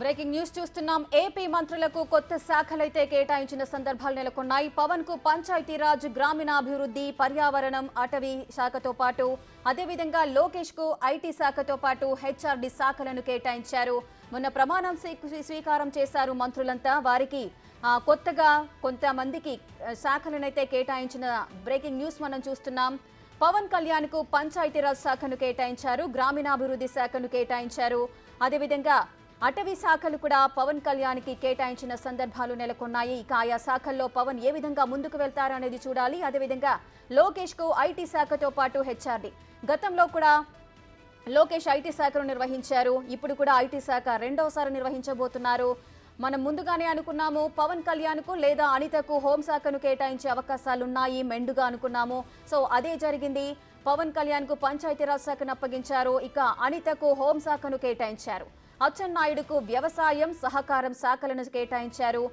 Breaking news చూస్తున్నాం. AP మంత్రులకు కొత్త శాఖలైతే కేటాయించిన సందర్భాలు నెలకొన్నాయి. పవన్ కు పంచాయతీరాజ్, గ్రామీణాభివృద్ధి, పర్యావరణం, అటవీ శాఖతో పాటు అదేవిధంగా లోకేష్ కు ఐటీ శాఖతో పాటు హెచ్ఆర్డీ శాఖలను కేటాయించారు. మొన్న ప్రమాణం స్వీకారం చేశారు మంత్రులంతా. వారికి కొత్తగా కొంతమందికి శాఖలనైతే కేటాయించిన బ్రేకింగ్ న్యూస్ మనం చూస్తున్నాం. పవన్ కళ్యాణ్ కు పంచాయతీరాజ్ శాఖను కేటాయించారు, గ్రామీణాభివృద్ధి శాఖను కేటాయించారు. అదేవిధంగా అటవీ శాఖలు కూడా పవన్ కళ్యాణ్ కి కేటాయించిన సందర్భాలు నెలకొన్నాయి. ఇక ఆయా శాఖల్లో పవన్ ఏ విధంగా ముందుకు వెళ్తారనేది చూడాలి. అదేవిధంగా లోకేష్ కు ఐటీ శాఖతో పాటు హెచ్ఆర్డీ. గతంలో కూడా లోకేష్ ఐటీ శాఖను నిర్వహించారు. ఇప్పుడు కూడా ఐటీ శాఖ రెండోసారి నిర్వహించబోతున్నారు. మనం ముందుగానే అనుకున్నాము పవన్ కళ్యాణ్ కు లేదా అనితకు హోంశాఖను కేటాయించే అవకాశాలున్నాయి మెండుగా అనుకున్నాము. సో అదే జరిగింది. పవన్ కళ్యాణ్ కు పంచాయతీరాజ్ శాఖను అప్పగించారు. ఇక అనితకు హోంశాఖను కేటాయించారు. అచ్చెన్నాయుడుకు వ్యవసాయం, సహకారం శాఖలను కేటాయించారు.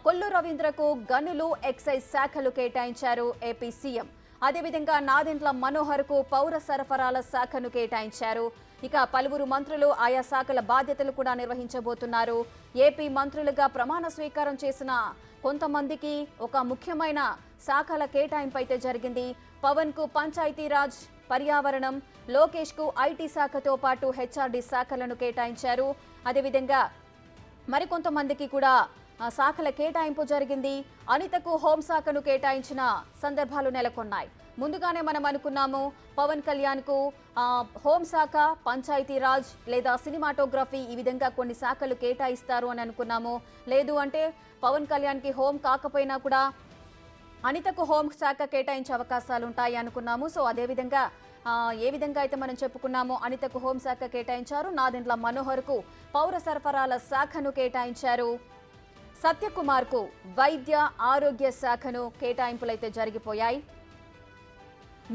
కొల్లు రవీంద్రకు గనులు, ఎక్సైజ్ శాఖలు కేటాయించారు ఏపీ సీఎం. అదేవిధంగా నాదెండ్ల మనోహర్ కు పౌర సరఫరాల శాఖను కేటాయించారు. ఇక పలువురు మంత్రులు ఆయా శాఖల బాధ్యతలు కూడా నిర్వహించబోతున్నారు. ఏపీ మంత్రులుగా ప్రమాణ స్వీకారం చేసిన కొంతమందికి ఒక ముఖ్యమైన శాఖల కేటాయింపు అయితే జరిగింది. పవన్ కు పంచాయతీరాజ్, పర్యావరణం, లోకేష్ కు ఐటీ శాఖతో పాటు హెచ్ఆర్డీ శాఖలను కేటాయించారు. అదేవిధంగా మరికొంతమందికి కూడా శాఖల కేటాయింపు జరిగింది. అనితకు హోంశాఖను కేటాయించిన సందర్భాలు నెలకొన్నాయి. ముందుగానే మనం అనుకున్నాము పవన్ కళ్యాణ్ కు హోంశాఖ, పంచాయతీరాజ్ లేదా సినిమాటోగ్రఫీ ఈ విధంగా కొన్ని శాఖలు కేటాయిస్తారు అని అనుకున్నాము. లేదు అంటే పవన్ కళ్యాణ్ కి హోం కాకపోయినా కూడా అనితకు హోం శాఖ కేటాయించే అవకాశాలు ఉంటాయి అనుకున్నాము. సో అదేవిధంగా ఏ విధంగా అయితే మనం చెప్పుకున్నామో అనితకు హోంశాఖ కేటాయించారు. నాదెండ్ల మనోహర్ కు పౌర సరఫరాల శాఖను కేటాయించారు. సత్యకుమార్ కు వైద్య ఆరోగ్య శాఖను కేటాయింపులైతే జరిగిపోయాయి.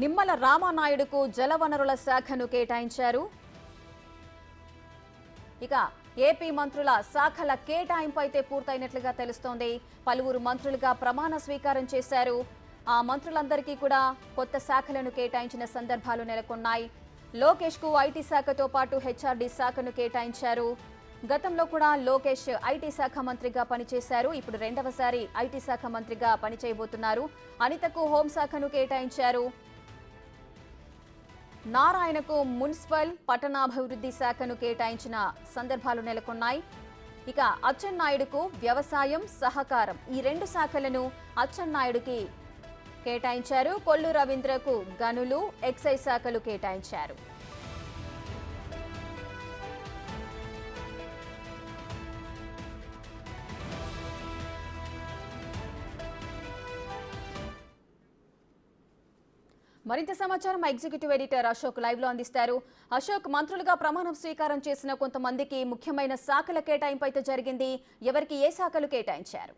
నిమ్మల రామానాయుడుకు జలవనరుల శాఖను కేటాయించారు. ఇక ఏపీ మంత్రుల శాఖల కేటాయింపు అయితే పూర్తయినట్లుగా తెలుస్తోంది. పలువురు మంత్రులుగా ప్రమాణ స్వీకారం చేశారు. ఆ మంత్రులందరికీ కూడా కొత్త శాఖలను కేటాయించిన సందర్భాలు నెలకొన్నాయి. లోకేష్ కు ఐటీ శాఖతో పాటు హెచ్ఆర్డీ శాఖను కేటాయించారు. గతంలో కూడా లోకేష్ ఐటీ శాఖ మంత్రిగా పనిచేశారు. ఇప్పుడు రెండవసారి ఐటీ శాఖ మంత్రిగా పనిచేయబోతున్నారు. అనితకు హోంశాఖను కేటాయించారు. నారాయణకు మున్సిపల్, పట్టణాభివృద్ధి శాఖను కేటాయించిన సందర్భాలు నెలకొన్నాయి. ఇక అచ్చెన్నాయుడుకు వ్యవసాయం, సహకారం ఈ రెండు శాఖలను అచ్చెన్నాయుడికి కేటాయించారు. కొల్లు రవీంద్రకు గనులు, ఎక్సైజ్ శాఖలు కేటాయించారు. మరింత సమాచారం మా ఎగ్జిక్యూటివ్ ఎడిటర్ అశోక్ లైవ్ లో అందిస్తారు. అశోక్, మంత్రులుగా ప్రమాణం స్వీకారం చేసిన కొంతమందికి ముఖ్యమైన శాఖల కేటాయింపు అయితే జరిగింది. ఎవరికి ఏ శాఖలు కేటాయించారు?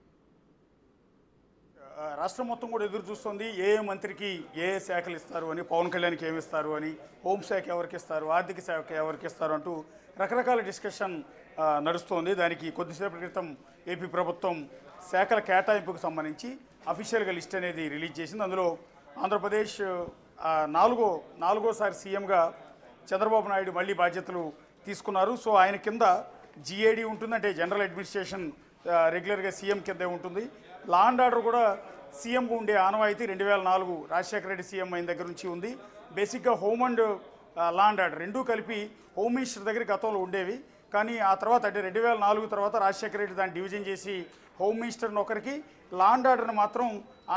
రాష్ట్రం మొత్తం కూడా ఎదురు చూస్తుంది ఏ మంత్రికి ఏ శాఖలు ఇస్తారు అని, పవన్ కళ్యాణ్కి ఏమి ఇస్తారు అని, హోంశాఖ ఎవరికి ఇస్తారు, ఆర్థిక శాఖ ఎవరికి ఇస్తారు అంటూ రకరకాల డిస్కషన్ నడుస్తోంది. దానికి కొద్దిసేపటి క్రితం ఏపీ ప్రభుత్వం శాఖల కేటాయింపుకు సంబంధించి అఫీషియల్గా లిస్ట్ అనేది రిలీజ్ చేసింది. అందులో ఆంధ్రప్రదేశ్ నాలుగోసారి సీఎంగా చంద్రబాబు నాయుడు మళ్ళీ బాధ్యతలు తీసుకున్నారు. సో ఆయన కింద జిఏడి ఉంటుంది, అంటే జనరల్ అడ్మినిస్ట్రేషన్ రెగ్యులర్గా సీఎం కిందే ఉంటుంది. లా అండ్ ఆర్డర్ కూడా సీఎంకు ఉండే ఆనవాయితీ 2004 రాజశేఖర రెడ్డి సీఎం అయిన దగ్గర నుంచి ఉంది. బేసిక్గా home and law and order రెండూ కలిపి హోమ్ మినిస్టర్ దగ్గర గతంలో ఉండేవి. కానీ ఆ తర్వాత అంటే 2004 తర్వాత రాజశేఖర రెడ్డి దాన్ని డివిజన్ చేసి హోమ్ మినిస్టర్ని ఒకరికి, లా అండ్ ఆర్డర్ని మాత్రం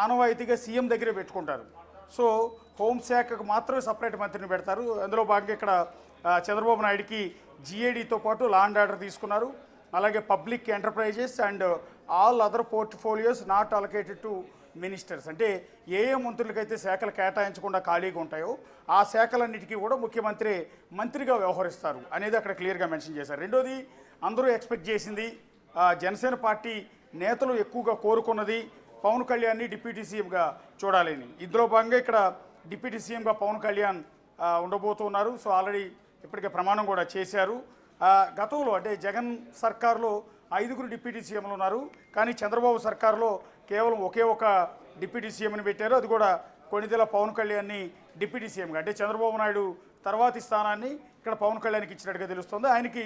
ఆనవాయితీగా సీఎం దగ్గరే పెట్టుకుంటారు. సో హోంశాఖకు మాత్రమే సపరేట్ మంత్రిని పెడతారు. అందులో భాగంగా ఇక్కడ చంద్రబాబు నాయుడికి జిఏడితో పాటు లా అండ్ ఆర్డర్ తీసుకున్నారు. అలాగే public enterprises and all other portfolios not allocated to ministers, అంటే ఏ మంత్రులకైతే శాఖలు కేటాయించకుండా ఖాళీగా ఉంటాయో ఆ శాఖలన్నిటికీ కూడా ముఖ్యమంత్రి మంత్రిగా వ్యవహరిస్తారు అనేది అక్కడ క్లియర్గా మెన్షన్ చేశారు. రెండోది, అందరూ ఎక్స్పెక్ట్ చేసింది, జనసేన పార్టీ నేతలు ఎక్కువగా కోరుకున్నది పవన్ కళ్యాణ్ని డిప్యూటీ సీఎంగా చూడాలని. ఇందులో భాగంగా ఇక్కడ డిప్యూటీ సీఎంగా పవన్ కళ్యాణ్ ఉండబోతున్నారు. సో ఆల్రెడీ ఇప్పటికే ప్రమాణం కూడా చేశారు. గతంలో అంటే జగన్ సర్కార్లో 5 డిప్యూటీ సీఎంలు ఉన్నారు. కానీ చంద్రబాబు సర్కార్లో కేవలం ఒకే ఒక డిప్యూటీ సీఎంని పెట్టారు. అది కూడా కొణిదెల పవన్ కళ్యాణ్ని డిప్యూటీ సీఎంగా, అంటే చంద్రబాబు నాయుడు తర్వాతి స్థానాన్ని ఇక్కడ పవన్ కళ్యాణ్కి ఇచ్చినట్టుగా తెలుస్తుంది. ఆయనకి